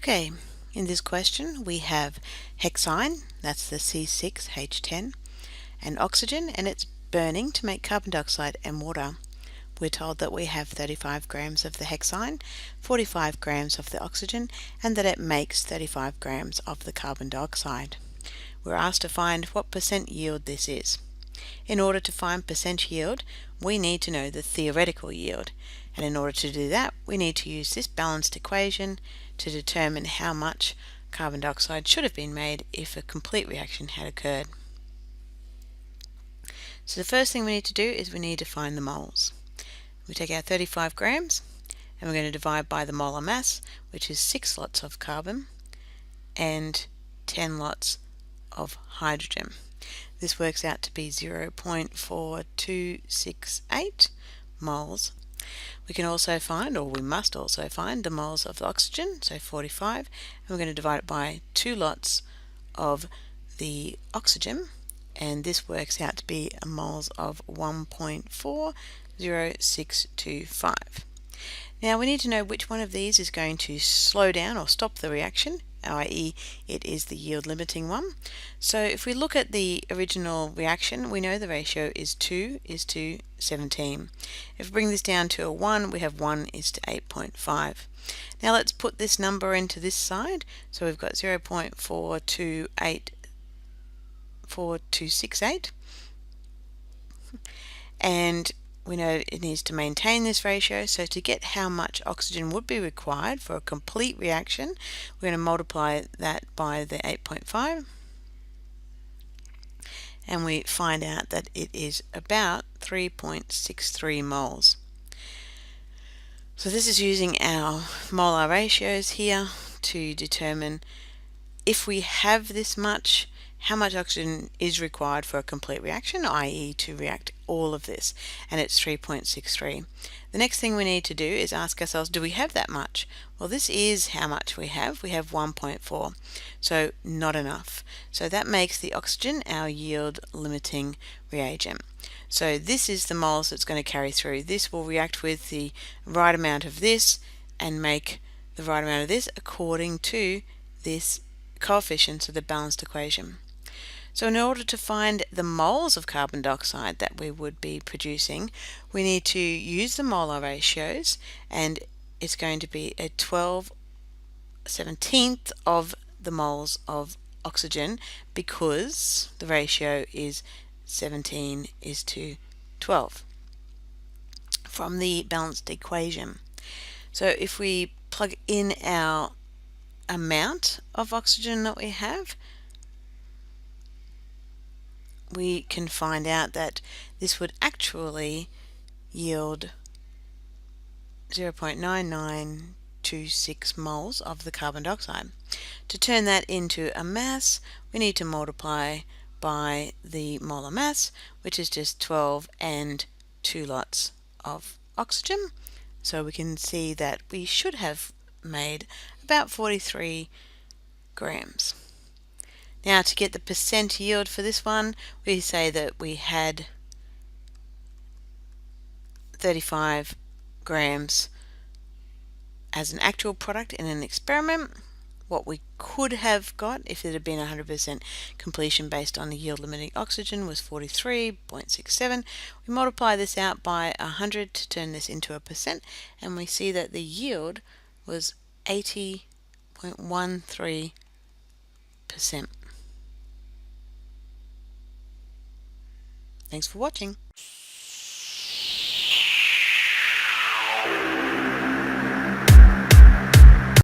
Okay, in this question we have hexine, that's the C6H10, and oxygen, and it's burning to make carbon dioxide and water. We're told that we have 35 grams of the hexine, 45 grams of the oxygen, and that it makes 35 grams of the carbon dioxide. We're asked to find what percent yield this is. In order to find percent yield, we need to know the theoretical yield, and in order to do that, we need to use this balanced equation to determine how much carbon dioxide should have been made if a complete reaction had occurred. So the first thing we need to do is we need to find the moles. We take our 35 grams and we're going to divide by the molar mass, which is 6 lots of carbon and 10 lots of hydrogen. This works out to be 0.4268 moles. We can also find, or we must also find, the moles of the oxygen, so 45, and we're going to divide it by 2 lots of the oxygen, and this works out to be moles of 1.40625. Now we need to know which one of these is going to slow down or stop the reaction, i.e. it is the yield limiting one. So if we look at the original reaction, we know the ratio is 2 is to 17. If we bring this down to a 1, we have 1 is to 8.5. Now let's put this number into this side. So we've got 0.4268, and we know it needs to maintain this ratio, so to get how much oxygen would be required for a complete reaction, we're going to multiply that by the 8.5, and we find out that it is about 3.63 moles. So this is using our molar ratios here to determine if we have this much, how much oxygen is required for a complete reaction, i.e. to react all of this, and it's 3.63. The next thing we need to do is ask ourselves, do we have that much? Well, this is how much we have. We have 1.4, so not enough. So that makes the oxygen our yield limiting reagent. So this is the moles that's going to carry through. This will react with the right amount of this and make the right amount of this according to this coefficients of the balanced equation. So in order to find the moles of carbon dioxide that we would be producing, we need to use the molar ratios, and it's going to be a 12/17 of the moles of oxygen, because the ratio is 17 is to 12 from the balanced equation. So if we plug in our amount of oxygen that we have, we can find out that this would actually yield 0.9926 moles of the carbon dioxide. To turn that into a mass, we need to multiply by the molar mass, which is just 12 and 2 lots of oxygen. So we can see that we should have made about 43 grams. Now to get the percent yield for this one, we say that we had 35 grams as an actual product in an experiment. What we could have got if it had been 100% completion based on the yield limiting oxygen was 43.67. We multiply this out by 100 to turn this into a percent, and we see that the yield was 80.13%. Thanks for watching.